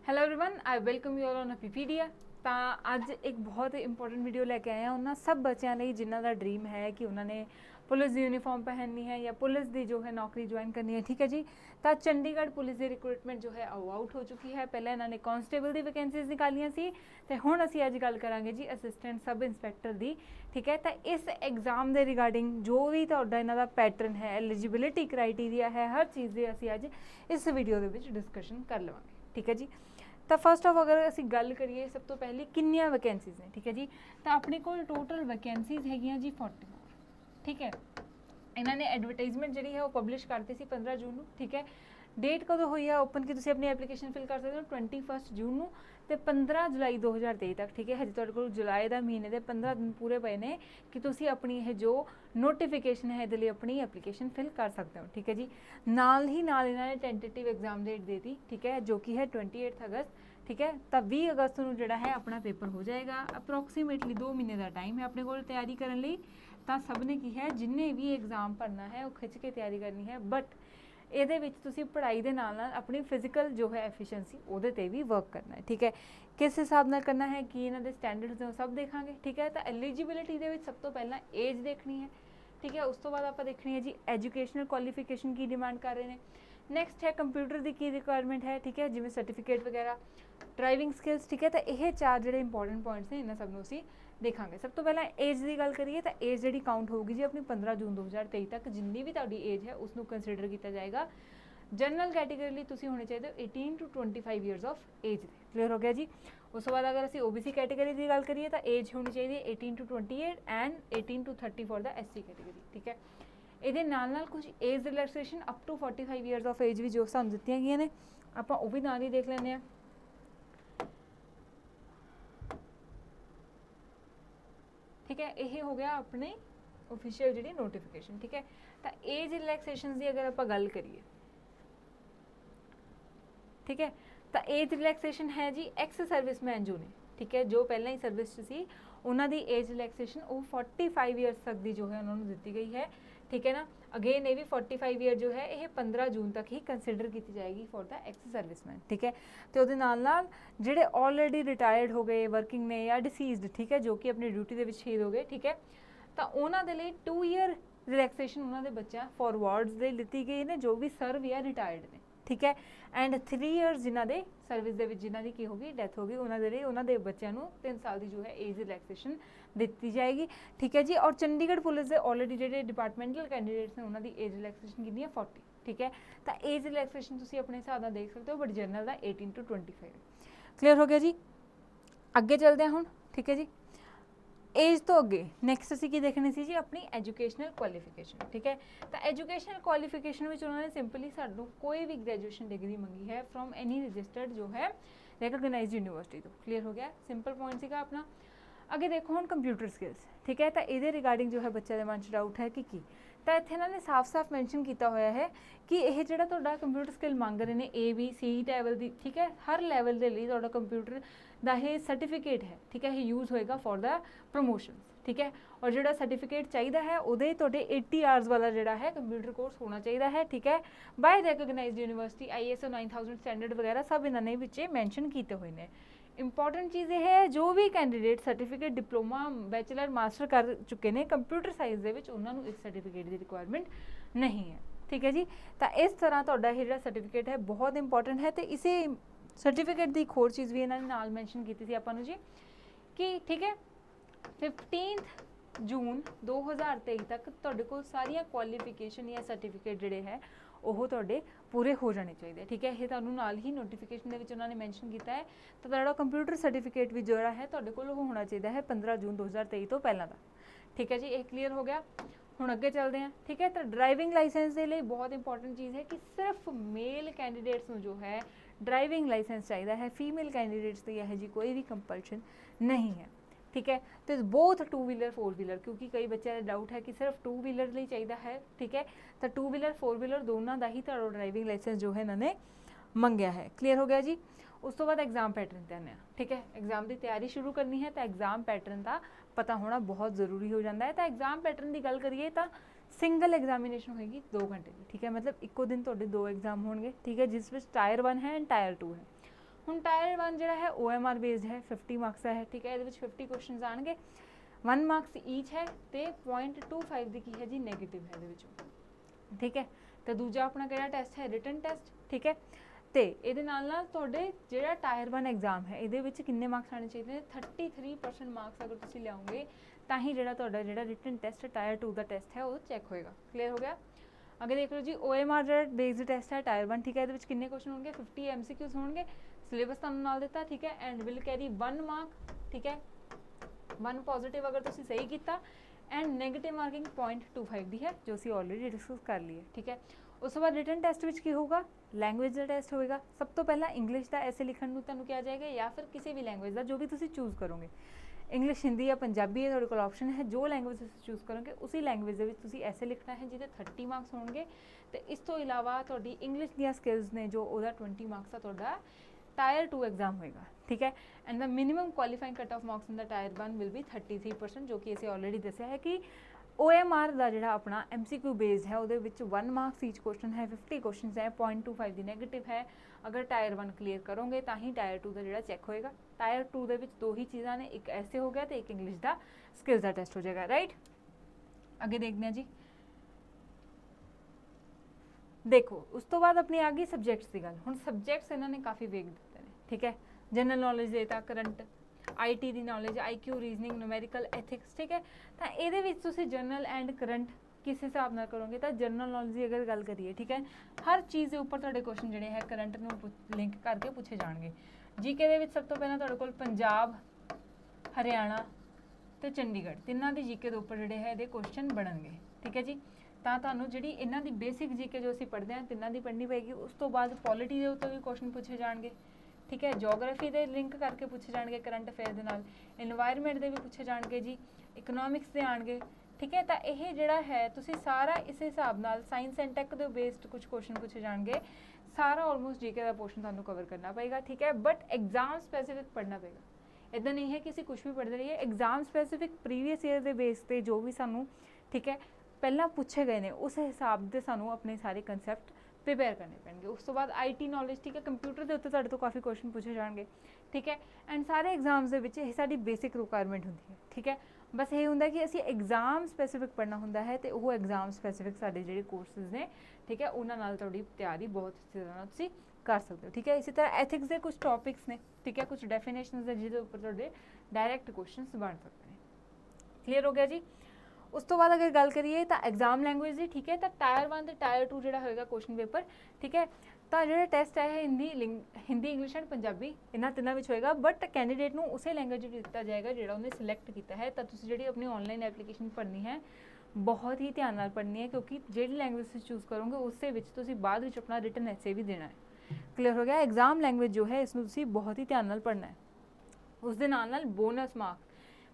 Hello everyone, I welcome you all on पीपीडिया। ਤਾਂ ਅੱਜ ਇੱਕ ਬਹੁਤ ਇੰਪੋਰਟੈਂਟ ਵੀਡੀਓ ਲੈ ਕੇ ਆਏ ਹਾਂ ਉਹਨਾਂ ਸਭ ਬੱਚਿਆਂ ਲਈ ਜਿਨ੍ਹਾਂ ਦਾ ਡ੍ਰੀਮ ਹੈ ਕਿ ਉਹਨਾਂ ਨੇ ਪੁਲਿਸ ਦੀ यूनिफॉर्म पहननी है या पुलिस ਦੀ जो है नौकरी ज्वाइन करनी है। ठीक है जी, ਤਾਂ ਚੰਡੀਗੜ੍ਹ ਪੁਲਿਸ ਦੀ ਰਿਕਰੂਟਮੈਂਟ ਜੋ ਹੈ ਉਹ ਆਊਟ ਹੋ ਚੁੱਕੀ ਹੈ। ਪਹਿਲਾਂ ਇਹਨਾਂ ਨੇ ਕਾਂਸਟੇਬਲ ਦੀ ਵੈਕੈਂਸੀਜ਼ ਨਿਕਾਲੀਆਂ ਸੀ ਤੇ ਹੁਣ ਅਸੀਂ ਅੱਜ ਗੱਲ ਕਰਾਂਗੇ ਜੀ ਅਸਿਸਟੈਂਟ ਸਬ ਇੰਸਪੈਕਟਰ ਦੀ। ਠੀਕ ਹੈ, ਤਾਂ ਇਸ ਐਗਜ਼ਾਮ ਦੇ ਰਿਗਾਰਡਿੰਗ ਜੋ ਵੀ ਤੁਹਾਡਾ ਇਹਨਾਂ ਦਾ ਪੈਟਰਨ ਹੈ, ਐਲੀਜੀਬਿਲਿਟੀ ਕ੍ਰਾਈਟੇਰੀਆ ਹੈ, ਹਰ ਚੀਜ਼ ਦੀ ਅਸੀਂ ਅੱਜ ਇਸ ਵੀਡੀਓ ਦੇ ਵਿੱਚ ਡਿਸਕਸ਼ਨ ਕਰ ਲਵਾਂਗੇ। ठीक है जी, तो फस्ट ऑफ अगर असी गल करिए सब तो पहले किन्नियां वैकेंसीज ने। ठीक है जी, तो अपने को टोटल वैकेंसीज हैगियां जी 44। ठीक है, इन्होंने एडवरटाइजमेंट जी है वो पब्लिश करती सी 15 जून। ठीक है, डेट कदों हुई है ओपन की तुसीं अपनी एप्लीकेशन फिल कर सकते हो 21 जून तो 15 जुलाई 2023 तक। ठीक है, हजे तुहाडे कोल जुलाई का महीने के 15 दिन पूरे पे ने कि तुसीं अपनी यह जो नोटिफिकेशन है ये अपनी एप्लीकेशन फिल कर सकते हो। ठीक है जी, नाल ही नाल इन्होंने टेंटेटिव एग्जाम डेट दे दी। ठीक है, जो कि है 28 अगस्त। ठीक है, तो 20 अगस्त को जोड़ा है अपना पेपर हो जाएगा। अप्रोक्सीमेटली 2 महीने का टाइम है अपने को तैयारी करने लई। तो सब ने की है जिन्हें भी एग्जाम भरना है वो खिंच के तैयारी करनी है, बट ਇਹਦੇ ਵਿੱਚ ਤੁਸੀਂ ਪੜ੍ਹਾਈ ਦੇ ਨਾਲ ਨਾਲ ਆਪਣੀ ਫਿਜ਼ੀਕਲ ਜੋ ਹੈ ਐਫੀਸ਼ੀਐਂਸੀ ਉਹਦੇ ਤੇ ਵੀ ਵਰਕ ਕਰਨਾ ਹੈ। ਠੀਕ ਹੈ, ਕਿਸ ਹਿਸਾਬ ਨਾਲ ਕਰਨਾ ਹੈ, ਕੀ ਇਹਨਾਂ ਦੇ ਸਟੈਂਡਰਡਸ ਨੇ ਸਭ ਦੇਖਾਂਗੇ। ਠੀਕ ਹੈ, ਤਾਂ ਐਲੀਜੀਬਿਲਿਟੀ ਦੇ ਵਿੱਚ ਸਭ ਤੋਂ ਪਹਿਲਾਂ ਏਜ ਦੇਖਣੀ ਹੈ। ਠੀਕ ਹੈ, ਉਸ ਤੋਂ ਬਾਅਦ ਆਪਾਂ ਦੇਖਣੀ ਹੈ ਜੀ ਐਜੂਕੇਸ਼ਨਲ ਕੁਆਲੀਫਿਕੇਸ਼ਨ ਕੀ ਡਿਮਾਂਡ ਕਰ ਰਹੇ ਨੇ। ਨੈਕਸਟ ਹੈ ਕੰਪਿਊਟਰ ਦੀ ਕੀ ਰਿਕੁਆਇਰਮੈਂਟ ਹੈ। ਠੀਕ ਹੈ, ਜਿਵੇਂ ਸਰਟੀਫਿਕੇਟ ਵਗੈਰਾ, ਡਰਾਈਵਿੰਗ ਸਕਿੱਲਸ। ਠੀਕ ਹੈ, ਤਾਂ ਇਹ ਚਾਰ ਜਿਹੜੇ ਇੰਪੋਰਟੈਂਟ ਪੁਆਇੰਟਸ ਨੇ ਇਹਨਾਂ ਸਭ ਨੂੰ ਅਸੀਂ ਦੇਖਾਂਗੇ। ਸਭ ਤੋਂ ਪਹਿਲਾਂ ਏਜ ਦੀ ਗੱਲ ਕਰੀਏ ਤਾਂ ਏਜ ਜਿਹੜੀ ਕਾਊਂਟ ਹੋਊਗੀ ਜੀ ਆਪਣੀ 15 ਜੂਨ 2023 ਤੱਕ। ਜਿੰਨੀ ਵੀ ਤੁਹਾਡੀ ਏਜ ਹੈ ਉਸ ਨੂੰ ਕੰਸੀਡਰ ਕੀਤਾ ਜਾਏਗਾ। जनरल कैटेगरी लिए तुसी होने चाहिए 18 to 25 years of age. Clear हो गया जी। उस बाद अगर असी OBC कैटेगरी की गल करिए तो एज होनी चाहिए 18 to 28 and 18 to 30 for the SC category. ठीक है, ये नाल कुछ age relaxation up to 45 years of age भी जो सानू दित्तियां गईयां ने, आपां वो भी नाल ही देख लैंदे आ। ठीक है, यही हो गया अपने ऑफिशियल जी नोटिफिकेशन। ठीक है, तो एज रिलैक्सेशन की अगर आप गल करिए, ठीक है, तो एज रिलैक्सेशन है जी एक्स सर्विसमैन जो ने। ठीक है, जो पहले ही सर्विस सी उन्हों की एज रिलैक्सेशन वो 45 ईयर्स तक की जो है उन्होंने दी गई है। ठीक है ना, अगेन ये भी 45 ईयर जो है ये 15 जून तक ही कंसिडर की जाएगी फॉर द एक्स सर्विसमैन। ठीक है, तो वो जोड़े ऑलरेडी रिटायर्ड हो गए वर्किंग ने या डिसीजड, ठीक है, जो कि अपनी ड्यूटी के शहीद हो गए। ठीक है, तो उन्होंने 2 ईयर रिलैक्सेशन उन्होंने बच्चों फॉरवर्ड्स दे दी गई ने जो भी सर्व या रिटायर्ड ने। ठीक है, एंड 3 ईयर्स जिन्हों के सर्विस के जिन्हों की होगी डैथ होगी उन्होंने बच्चों को 3 साल की जो है एज रिलैक्सेशन दी जाएगी। ठीक है जी, और चंडीगढ़ पुलिस के ऑलरेडी जो डिपार्टमेंटल कैंडीडेट्स ने उन्होंने एज रिलैक्सेशन की है 40। ठीक है, तो एज रिलैक्सेशन तुम अपने हिसाब से देख सकते हो, बट जनरल का 18 to 25। क्लीयर हो गया जी, अगे चलते हैं हुण। ठीक है जी, एज तो अगे नैक्सट असीं की देखनी सी जी अपनी एजुकेशनल क्वालिफिकेशन। ठीक है, तो एजुकेशनल क्वालिफिकेशन में उन्होंने सिंपली सानू कोई भी ग्रैजुएशन डिग्री मंगी है फ्रॉम एनी रजिस्टर्ड जो है रिकगनाइज यूनिवर्सिटी तो। क्लीयर हो गया, सिंपल पॉइंट सीगा अपना। अगे देखो हम कंप्यूटर स्किल्स। ठीक है, तो ये रिगार्डिंग जो है बच्चे के मन च डाउट है कि तो इत्थे इन्होंने साफ साफ मैंशन किया होया है कि यह जो कंप्यूटर स्किल मंग रहे हैं ABC लैवल की। ठीक है, हर लैवल के लिए कंप्यूटर का ये सर्टिफिकेट है। ठीक है, ये यूज़ होएगा फॉर द प्रमोशन। ठीक है, और जो सर्टिफिकेट चाहिए है वो 80 आवर्स वाला जोड़ा है कंप्यूटर कोर्स होना चाहिए है। ठीक है, by recognised university ISO 9000 standard वगैरह सब इन्होंने विच मैंशन किए हुए हैं। इंपॉर्टेंट चीज़ यह है जो भी candidate certificate diploma bachelor master कर चुके हैं कंप्यूटर साइंस के उन्होंने इस सर्टिफिकेट की रिक्वायरमेंट नहीं है। ठीक है जी, तो इस तरह तुहाडा यह जो सर्टिफिकेट है बहुत इंपॉर्टेंट है। तो इसे सर्टिफिकेट की एक होर चीज़ भी इन्होंने नाल मैंशन की थी आपां नूं जी कि ठीक है 15 जून 2023 तक तुहाडे कोल सारियां क्वालिफिकेशन या सर्टिफिकेट जिहड़े है वो तुहाडे पूरे हो जाने चाहिए। ठीक है, ये तुहानूं नाल ही नोटिफिकेशन दे विच उन्होंने मैंशन किया है। तो तुहाडा कंप्यूटर सर्टिफिकेट भी जोड़ा है तुहाडे कोल होना चाहिए है 15 जून 2023 तो पहला का। ठीक है जी, ये क्लीयर हो गया। हुण अगे चलते हैं। ठीक है, तो ड्राइविंग लाइसेंस के लिए बहुत इंपॉर्टेंट चीज़ है कि सिर्फ मेल कैंडीडेट्स जो है ड्राइविंग लाइसेंस चाहिए है, फीमेल कैंडीडेट्स की यह जी कोई भी कंपल्शन नहीं है। ठीक है, तो बोथ 2 व्हीलर 4 व्हीलर, क्योंकि कई बच्चों का डाउट है कि सिर्फ 2 व्हीलर लिए चाहिए है। ठीक है, तो 2 व्हीलर 4 व्हीलर दोनों का ही तो ड्राइविंग लाइसेंस जो है इन्होंने मंगया है। क्लीयर हो गया जी। उस तो बाद एग्जाम पैटर्न ते आने। ठीक है, एग्जाम की तैयारी शुरू करनी है तो एग्जाम पैटर्न का पता होना बहुत जरूरी हो जाता है। तो एग्जाम पैटर्न की गल करिए तो सिंगल एग्जामिनेशन होएगी 2 घंटे की। ठीक है, मतलब इक्को दिन तुहाडे 2 एग्जाम होंगे। ठीक है, जिस विच टायर 1 है एंड टायर 2 है। ਹੁਣ टायर 1 ਜਿਹੜਾ ਹੈ OMR बेस्ड है, 50 मार्क्स का है, ठीक है। ये 50 क्वेश्चन आएंगे, 1 मार्क्स ईच है, तो 0.25 की की है जी नैगेटिव है ये, ठीक है। तो दूजा अपना किहड़ा टैसट है, रिटन टैसट, ठीक है। तो ये जोड़ा टायर 1 एग्जाम है ये किन्ने मार्क्स आने चाहिए, 33% मार्क्स अगर तुम लियाओगे तो ही जो रिटन टैसट टायर 2 का टैसट है वो चैक होएगा। क्लीयर हो गया। अगर देख लो जी OMR जो बेस्ड टैसट है टायर 1, ठीक है। ये किन्ने क्वेश्चन होंगे, 50 MCQs होंगे, सिलेबस तुहानूं नाल दिता, ठीक है। एंड विल कैरी 1 मार्क, ठीक है, 1 पॉजिटिव अगर तुसीं सही किया, एंड नैगेटिव मार्किंग 0.25 की है जो असीं ऑलरेडी डिस्कस कर ली है, ठीक है। उस तो बाद रिटन टैसट में की होगा, लैंग्वेज का टैसट होएगा। सब तो पहला इंग्लिश का ऐसे लिखण नूं तुहानूं किहा जाएगा, या फिर किसी भी लैंग्वेज का जो भी तुसीं चूज़ करोगे, इंग्लिश, हिंदी या पंजाबी है, तुहाडे कोल ऑप्शन है। जो लैंग्वेज तुसीं चूज़ करोगे उसी लैंग्वेज दे विच तुसीं ऐसे लिखना है जिहदे 30 मार्क्स होणगे, ते इस तो इलावा तुहाडी इंग्लिश दीयां स्किल्स ने जो उहदा 20 मार्क्स का तुहाडा टायर 2 एग्जाम होएगा, ठीक है। And the minimum qualifying cut off marks in the tyre 1 will be 33%, जो कि असीं ऑलरेडी दस्सिया है कि OMR का जोड़ा अपना MCQ बेस्ड है, वो 1 मार्क्स ईच क्वेश्चन है, 50 क्वेश्चन है, 0.25 की नैगेटिव है। अगर टायर 1 क्लीयर करोगे तो ही टायर 2 का जोड़ा चैक होएगा। टायर 2 के दो ही चीज़ा ने, एक ऐसे हो गया तो एक इंग्लिश का स्किल्स का टैसट हो जाएगा, राइट। अगे देखते हैं जी, देखो उस तो बाद अपनी आ गई सब्जैक्ट्स की गल। हुण सब्जैक्ट्स इन्होंने काफ़ी वेग दिते हैं, ठीक है। जनरल नॉलेज देता, करंट, IT की knowledge, IQ, reasoning, numerical, ethics, ठीक है। तो ये जनरल एंड करंट किस हिसाब नाल करोगे, तो जनरल नॉलेज की अगर गल करिए, ठीक है, हर चीज़ के उपर तुहाडे क्वेश्चन जिहड़े है करंट नूं लिंक करके पूछे जाएंगे। GK दे विच सब तो पहला तुहाडे कोल पंजाब, हरियाणा तो चंडीगढ़ तिन्हां दी GK दे उपर जिहड़े है ये क्वेश्चन बनणगे, ठीक है जी। तो तुहानूं जिहड़ी इन्हां दी बेसिक GK जो असीं पढ़दे हां तिन्हां दी पढ़नी पेगी। उस तो बाद पॉलिटी के उत्ते भी क्वेश्चन पूछे जाएंगे, ठीक है। जोग्राफी के लिंक करके पूछे जाएंगे करंट अफेयर के नाल, एनवायरमेंट के भी पूछे जाएंगे जी, इकनॉमिक्स के आएंगे, ठीक है। तो यह जोड़ा है तुसी सारा इस हिसाब नाल साइंस एंड टैक के बेस्ड कुछ क्वेश्चन पूछे जाएंगे, सारा ऑलमोस्ट GK का पोर्शन तुहानूं कवर करना पेगा, ठीक है। बट एग्जाम स्पैसीफिक पढ़ना पेगा, इदा नहीं है कि असीं कुछ भी पढ़ते रहिए। एग्जाम स्पैसीफिक प्रीवियस ईयर के बेस पर जो भी सानूं, ठीक है, पहला पूछे गए हैं उस हिसाब से सानूं अपने सारे कंसैप्ट प्रिपेयर करने पैणगे। उस तो बाद IT नॉलेज, ठीक है, कंप्यूटर के उत्ते तुहाडे तो काफ़ी क्वेश्चन पूछे जाएंगे, ठीक है। एंड सारे एग्जाम्स दे विच साडी बेसिक रिक्वायरमेंट होंदी है, ठीक है। बस ये होंदा कि असीं एग्जाम स्पैसीफिक पढ़ना होंदा है, तो वो एग्जाम स्पैसीफिक साडे जिहड़े कोर्सेज ने, ठीक है, उन्हां नाल तुहाडी तैयारी बहुत अच्छी तरह तुसीं कर सकते हो, ठीक है। इसी तरह एथिक्स के कुछ टॉपिक्स ने, ठीक है, कुछ डेफिनेशंस ने जिहदे उपर तुहाडे डायरैक्ट क्वेश्चंस बन सकते हैं। क्लीयर हो गया जी। उस तो बाद अगर गल करिए तो एग्जाम लैंग्वेज की, ठीक है, तो टायर 1 तो टायर 2 जो होगा क्वेश्चन पेपर, ठीक है। तो जो टैसट है हिंदी इंग्लिश एंड पंजाबी इन्होंने तिनों में होएगा, बट कैंडीडेट को उस लैंग्वेज दिता जाएगा जो उन्हें सिलेक्ट किया है। तो जी अपनी ऑनलाइन एप्लीकेशन पढ़नी है बहुत ही ध्यान नाल पढ़नी है, क्योंकि जी लैंग्वेज चूज़ करोगे उस बाद में अपना रिटन ऐसे भी देना है। क्लीयर हो गया। एग्जाम लैंग्वेज जो है इसमें बहुत ही ध्यान नाल पढ़ना है। उस दे नाल बोनस मार्क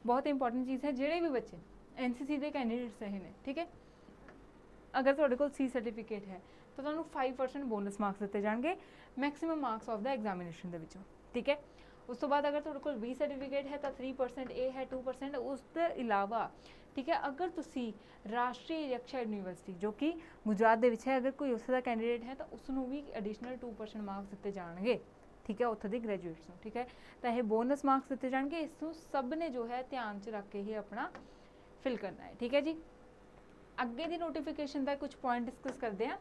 बहुत इंपॉर्टेंट चीज़ है। जोड़े भी बच्चे NCC के कैंडीडेट्स रहे हैं, ठीक है, अगर तुहाडे कोल C सर्टिफिकेट है तो तुहानूं 5% बोनस मार्क्स दिते जाएंगे maximum marks of the examination दे विचों, ठीक है। उस तो बाद अगर तुहाडे कोल B सर्टिफिकेट है तो 3% A है, 2%। उसके अलावा, ठीक है, अगर तुसी राष्ट्रीय रक्षा यूनिवर्सिटी जो कि गुजरात दे विच है, अगर कोई उसका कैंडीडेट है तो उसनूं भी एडिशनल 2% मार्क्स दिते जाएंगे, ठीक है, उत्थे दी ग्रैजुएट्स नूं, ठीक है। तो यह बोनस मार्क्स दिते जाएंगे। इसनूं सब ने जो है ध्यान च रख के ही अपना फिल करना है, ठीक है जी। अगे दी नोटिफिकेशन का कुछ पॉइंट डिस्कस करते हैं,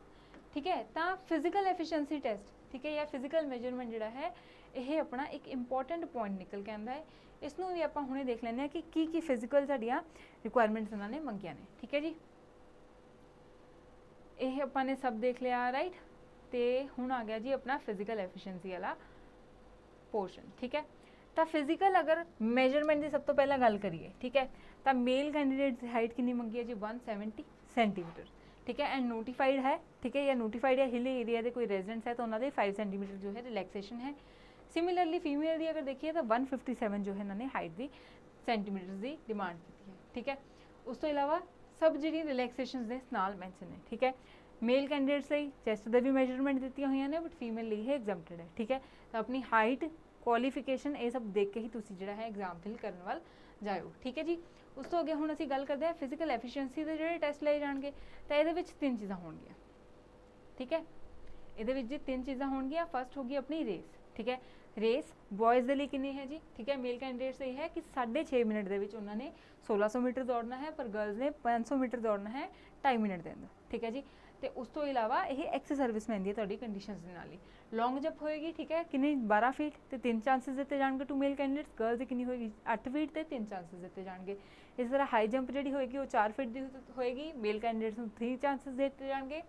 ठीक है। तो फिजिकल एफिशिएंसी टेस्ट, ठीक है, या फिजिकल मेजरमेंट जोड़ा है यह अपना एक इंपॉर्टेंट पॉइंट निकल के आंदा है। इसनूं भी आपां हुणे देख लैंदे कि की फिजिकल साडियां रिक्वायरमेंट्स उन्होंने मंगियां ने, ठीक है जी। यह आपां ने सब देख लिया, राइट। तो हुण आ गया जी अपना फिजिकल एफिशिएंसी वाला पोर्शन, ठीक है। तो फिजिकल अगर मेजरमेंट की सब तो पहला गल करिए, ठीक है, तो मेल कैंडीडेट की हाइट कितनी मंगी है जी 170 सेंटीमीटर, ठीक है। एंड नोटिफाइड है, ठीक है, या नोटिफाइड या हिल एरिया के कोई रेजिडेंट्स है तो उन्होंने 5 सेंटीमीटर जो है रिलैक्सेशन है। सिमिलरली फीमेल की अगर देखिए तो 157 जो है इन्होंने हाइट की सेंटीमीटर की डिमांड की है, ठीक है। उस तो इलावा सब जी रिलैक्सेशन ने नाल मैंशन है, ठीक है। मेल कैंडीडेट्स लिए चैसट की भी मेजरमेंट दी हुई ने, बट फीमेल लिए है एग्जैम्पटेड है, ठीक है। तो अपनी हाइट क्वालिफिकेशन ये सब देख के ही तुसी जिहड़ा है एग्जाम फिल करने वाल जाओ, ठीक है जी। उस तो अगे हुण असीं गल करते हैं फिजिकल एफिशिएंसी के जिहड़े टैसट लाए जाएंगे। तो ये 3 चीज़ां होणगियां, ठीक है, ये जी 3 चीज़ां होणगियां। फस्ट होगी अपनी रेस, ठीक है। ਰੇਸ ਬॉयज़ ਦੇ ਲਈ ਕਿੰਨੀ ਹੈ ਜੀ, ਠੀਕ ਹੈ। ਮੇਲ ਕੈਂਡੀਡੇਟਸ ਇਹ ਹੈ ਕਿ 6.5 ਮਿੰਟ ਦੇ ਵਿੱਚ ਉਹਨਾਂ ਨੇ 1600 ਮੀਟਰ ਦੌੜਨਾ ਹੈ, ਪਰ ਗਰਲਸ ਨੇ 500 ਮੀਟਰ ਦੌੜਨਾ ਹੈ 2.5 ਮਿੰਟ ਦੇ ਅੰਦਰ, ਠੀਕ ਹੈ ਜੀ। ਤੇ ਉਸ ਤੋਂ ਇਲਾਵਾ ਇਹ ਐਕਸ ਸਰਵਿਸਮੈਨ ਦੀ ਤੁਹਾਡੀ ਕੰਡੀਸ਼ਨਸ ਦੇ ਨਾਲ ਹੀ ਲੌਂਗ ਜੰਪ ਹੋਏਗੀ, ਠੀਕ ਹੈ। ਕਿੰਨੀ 12 ਫੀਟ ਤੇ 3 ਚਾਂਸਸ ਦਿੱਤੇ ਜਾਣਗੇ ਟੂ ਮੇਲ ਕੈਂਡੀਡੇਟਸ। ਗਰਲਸ ਦੀ ਕਿੰਨੀ ਹੋਏਗੀ 8 ਫੀਟ ਤੇ 3 ਚਾਂਸਸ ਦਿੱਤੇ ਜਾਣਗੇ। ਇਸ ਤਰ੍ਹਾਂ ਹਾਈ ਜੰਪ ਜਿਹੜੀ ਹੋਏਗੀ ਉਹ 4 ਫੀਟ ਦੀ ਹੋਏਗੀ, ਮੇਲ ਕੈਂਡੀਡੇਟਸ ਨੂੰ 3 ਚਾਂਸਸ ਦਿੱਤੇ ਜਾਣਗੇ,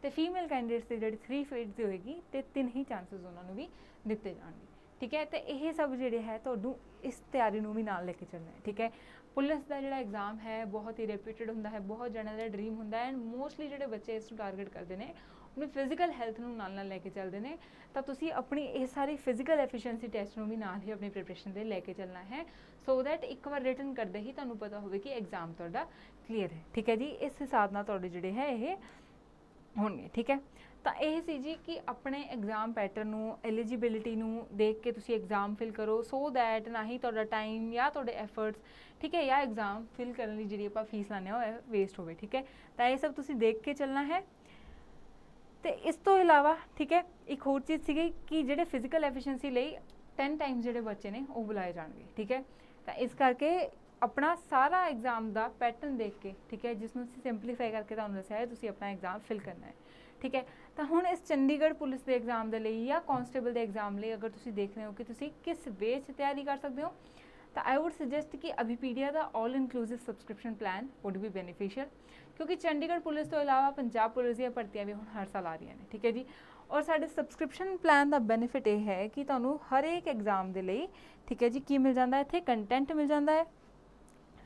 ਤੇ ਫੀਮੇਲ ਕੈਂਡੀਡੇਟਸ ਦੀ ਜਿਹੜੀ 3 ਫੀਟ ਦੀ ਹੋਏਗੀ ਤੇ 3 ਹੀ ਚਾਂਸਸ ਉਹਨਾਂ ਨੂੰ ਵੀ ਦਿੱਤੇ ਜਾਣਗੇ, ਠੀਕ ਹੈ। ਤੇ ਇਹ ਸਭ ਜਿਹੜੇ ਹੈ ਤੁਹਾਨੂੰ ਇਸ ਤਿਆਰੀ ਨੂੰ ਵੀ ਨਾਲ ਲੈ ਕੇ ਚੱਲਣਾ ਹੈ, ਠੀਕ ਹੈ। ਪੁਲਿਸ ਦਾ ਜਿਹੜਾ ਐਗਜ਼ਾਮ ਹੈ ਬਹੁਤ ਹੀ ਰੈਪਿਊਟਡ ਹੁੰਦਾ ਹੈ, ਬਹੁਤ ਜਣਿਆਂ ਦਾ ਡਰੀਮ ਹੁੰਦਾ ਹੈ, ਐਂਡ ਮੋਸਟਲੀ ਜਿਹੜੇ ਬੱਚੇ ਇਸ ਨੂੰ ਟਾਰਗੇਟ ਕਰਦੇ ਨੇ ਆਪਣੀ ਫਿਜ਼ੀਕਲ ਹੈਲਥ ਨੂੰ ਨਾਲ ਨਾਲ ਲੈ ਕੇ ਚੱਲਦੇ ਨੇ। ਤਾਂ ਤੁਸੀਂ ਆਪਣੀ ਇਹ ਸਾਰੀ ਫਿਜ਼ੀਕਲ ਐਫੀਸ਼ੀਐਂਸੀ ਟੈਸਟ ਨੂੰ ਵੀ ਨਾਲ ਹੀ ਆਪਣੀ ਪ੍ਰੀਪਰੇਸ਼ਨ ਦੇ ਲੈ ਕੇ ਚੱਲਣਾ ਹੈ, ਸੋ ਦੈਟ ਇੱਕ ਵਾਰ ਰਿਟਨ ਕਰਦੇ ਹੀ ਤੁਹਾਨੂੰ ਪਤਾ ਹੋਵੇ ਕਿ ਐਗਜ਼ਾਮ ਤੁਹਾਡਾ ਕਲੀਅਰ ਹੈ, ਠੀਕ ਹੈ ਜੀ। ਇਸ ਹਿਸਾਬ ਨਾਲ ਤੁਹਾਡੇ ਜਿਹੜੇ ਹੈ ਇਹ ਹੋਣਗੇ, ਠੀਕ ਹੈ। ਤਾਂ ਇਹ ਸੀ ਜੀ ਕਿ ਆਪਣੇ ਐਗਜ਼ਾਮ ਪੈਟਰਨ ਨੂੰ, ਐਲੀਜੀਬਿਲਿਟੀ ਨੂੰ ਦੇਖ ਕੇ ਤੁਸੀਂ ਐਗਜ਼ਾਮ ਫਿਲ ਕਰੋ, ਸੋ ਦੈਟ ਨਾ ਹੀ ਤੁਹਾਡਾ ਟਾਈਮ ਜਾਂ ਤੁਹਾਡੇ ਐਫਰਟਸ, ਠੀਕ ਹੈ, ਜਾਂ ਐਗਜ਼ਾਮ ਫਿਲ ਕਰਨ ਲਈ ਜਿਹੜੀ ਆਪਾਂ ਫੀਸ ਲਾਉਂਦੇ ਹਾਂ ਉਹ ਵੇਸਟ ਹੋਵੇ, ਠੀਕ ਹੈ। ਤਾਂ ਇਹ ਸਭ ਤੁਸੀਂ ਦੇਖ ਕੇ ਚੱਲਣਾ ਹੈ। ਤੇ ਇਸ ਤੋਂ ਇਲਾਵਾ, ਠੀਕ ਹੈ, ਇੱਕ ਹੋਰ ਚੀਜ਼ ਸੀਗੀ ਕਿ ਜਿਹੜੇ ਫਿਜ਼ੀਕਲ ਐਫੀਸ਼ੀਐਂਸੀ ਲਈ 10 ਟਾਈਮਸ ਜਿਹੜੇ ਬੱਚੇ ਨੇ ਉਹ ਬੁਲਾਏ ਜਾਣਗੇ, ਠੀਕ ਹੈ। ਤਾਂ ਇਸ ਕਰਕੇ ਆਪਣਾ ਸਾਰਾ ਐਗਜ਼ਾਮ ਦਾ ਪੈਟਰਨ ਦੇਖ ਕੇ, ਠੀਕ ਹੈ, ਜਿਸ ਨੂੰ ਅਸੀਂ ਸਿੰਪਲੀਫਾਈ ਕਰਕੇ ਤੁਹਾਨੂੰ ਦੱਸਿਆ ਹੈ, ਤੁਸੀਂ ਆਪਣਾ ਐਗਜ਼ਾਮ ਫਿਲ ਕਰਨਾ ਹੈ, ਠੀਕ ਹੈ। ਤਾਂ ਹੁਣ ਇਸ ਚੰਡੀਗੜ੍ਹ ਪੁਲਿਸ ਦੇ ਐਗਜ਼ਾਮ ਦੇ ਲਈ ਜਾਂ ਕਾਂਸਟੇਬਲ ਦੇ ਐਗਜ਼ਾਮ ਲਈ ਅਗਰ ਤੁਸੀਂ ਦੇਖ ਰਹੇ ਹੋ ਕਿ ਤੁਸੀਂ ਕਿਸ ਵੇ 'ਚ ਤਿਆਰੀ ਕਰ ਸਕਦੇ ਹੋ, ਤਾਂ ਆਈ ਵੁੱਡ ਸੁਜੈਸਟ ਕਿ ਅਭੀਪੀਡੀਆ ਦਾ all inclusive subscription plan would be beneficial, ਕਿਉਂਕਿ ਚੰਡੀਗੜ੍ਹ ਪੁਲਿਸ ਤੋਂ ਇਲਾਵਾ ਪੰਜਾਬ ਪੁਲਿਸ ਦੀਆਂ ਭਰਤੀਆਂ ਵੀ ਹੁਣ ਹਰ ਸਾਲ ਆ ਰਹੀਆਂ ਨੇ, ਠੀਕ ਹੈ ਜੀ। ਔਰ ਸਾਡੇ ਸਬਸਕ੍ਰਿਪਸ਼ਨ ਪਲਾਨ ਦਾ ਬੈਨੀਫਿਟ ਇਹ ਹੈ ਕਿ ਤੁਹਾਨੂੰ ਹਰ ਇੱਕ ਐਗਜ਼ਾਮ ਦੇ ਲਈ, ਠੀਕ ਹੈ ਜੀ, ਕੀ ਮਿਲ ਜਾਂਦਾ ਇੱਥੇ, ਕੰਟੈਂਟ ਮਿਲ ਜਾਂਦਾ ਹੈ,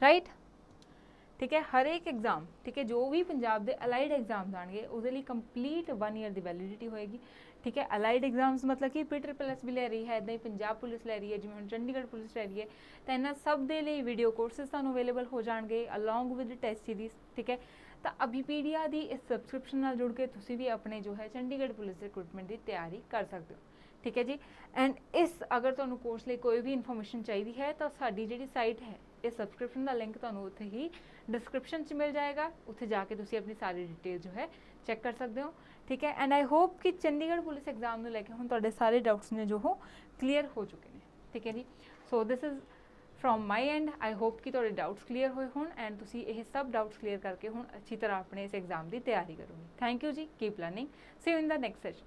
ਰਾਈਟ, ਠੀਕ ਹੈ। ਹਰ ਇੱਕ ਐਗਜ਼ਾਮ, ਠੀਕ ਹੈ, ਜੋ ਵੀ ਪੰਜਾਬ ਦੇ ਅਲਾਈਡ ਐਗਜ਼ਾਮ ਆਉਣਗੇ ਉਹਦੇ ਲਈ ਕੰਪਲੀਟ 1 ਈਅਰ ਦੀ ਵੈਲਿਡਿਟੀ ਹੋਏਗੀ, ਠੀਕ ਹੈ। ਅਲਾਈਡ ਐਗਜ਼ਾਮਸ ਮਤਲਬ ਕਿ PSSS ਵੀ ਲੈ ਰਹੀ ਹੈ, ਇੱਦਾਂ ਹੀ ਪੰਜਾਬ ਪੁਲਿਸ ਲੈ ਰਹੀ ਹੈ, ਜਿਵੇਂ ਹੁਣ ਚੰਡੀਗੜ੍ਹ ਪੁਲਿਸ ਲੈ ਰਹੀ ਹੈ। ਤਾਂ ਇਹਨਾਂ ਸਭ ਦੇ ਲਈ ਵੀਡੀਓ ਕੋਰਸਿਸ ਤੁਹਾਨੂੰ ਅਵੇਲੇਬਲ ਹੋ ਜਾਣਗੇ ਅਲੋਂਗ ਵਿਦ ਟੈਸਟ ਸੀਰੀਜ਼, ਠੀਕ ਹੈ। ਤਾਂ ਅਭੀਪੀਡੀਆ ਦੀ ਇਸ ਸਬਸਕ੍ਰਿਪਸ਼ਨ ਨਾਲ ਜੁੜ ਕੇ ਤੁਸੀਂ ਵੀ ਆਪਣੇ ਜੋ ਹੈ ਚੰਡੀਗੜ੍ਹ ਪੁਲਿਸ ਦੇ ਰਿਕਰੂਟਮੈਂਟ ਦੀ ਤਿਆਰੀ ਕਰ ਸਕਦੇ ਹੋ, ਠੀਕ ਹੈ ਜੀ। ਐਂਡ ਇਸ ਅਗਰ ਤੁਹਾਨੂੰ ਕੋਰਸ ਲਈ ਕੋਈ ਵੀ ਇਨਫੋਰਮੇਸ਼ਨ ਚਾਹੀਦੀ ਹੈ ਤਾਂ ਸਾਡੀ ਜਿਹੜੀ ਸਾਈਟ ਹੈ, ਇਸ ਸਬਸਕ੍ਰਿਪਸ਼ਨ ਦਾ ਲਿੰਕ ਤੁਹਾਨੂੰ ਉੱਥੇ ਹੀ ਡਿਸਕ੍ਰਿਪਸ਼ਨ 'ਚ ਮਿਲ ਜਾਏਗਾ, ਉੱਥੇ ਜਾ ਕੇ ਤੁਸੀਂ ਆਪਣੀ ਸਾਰੀ ਡਿਟੇਲ ਜੋ ਹੈ ਚੈੱਕ ਕਰ ਸਕਦੇ ਹੋ, ਠੀਕ ਹੈ। ਐਂਡ ਆਈ ਹੋਪ ਕਿ ਚੰਡੀਗੜ੍ਹ ਪੁਲਿਸ ਐਗਜ਼ਾਮ ਨੂੰ ਲੈ ਕੇ ਹੁਣ ਤੁਹਾਡੇ ਸਾਰੇ ਡਾਊਟਸ ਨੇ ਜੋ ਉਹ ਕਲੀਅਰ ਹੋ ਚੁੱਕੇ ਨੇ, ਠੀਕ ਹੈ ਜੀ। So this is from my end. I hope ਕਿ ਤੁਹਾਡੇ ਡਾਊਟਸ ਕਲੀਅਰ ਹੋਏ ਹੋਣ ਐਂਡ ਤੁਸੀਂ ਇਹ ਸਭ ਡਾਊਟਸ ਕਲੀਅਰ ਕਰਕੇ ਹੁਣ ਅੱਛੀ ਤਰ੍ਹਾਂ ਆਪਣੇ ਇਸ ਐਗਜ਼ਾਮ ਦੀ ਤਿਆਰੀ ਕਰੋਗੇ। ਥੈਂਕ ਯੂ ਜੀ, keep learning, C you in the next session.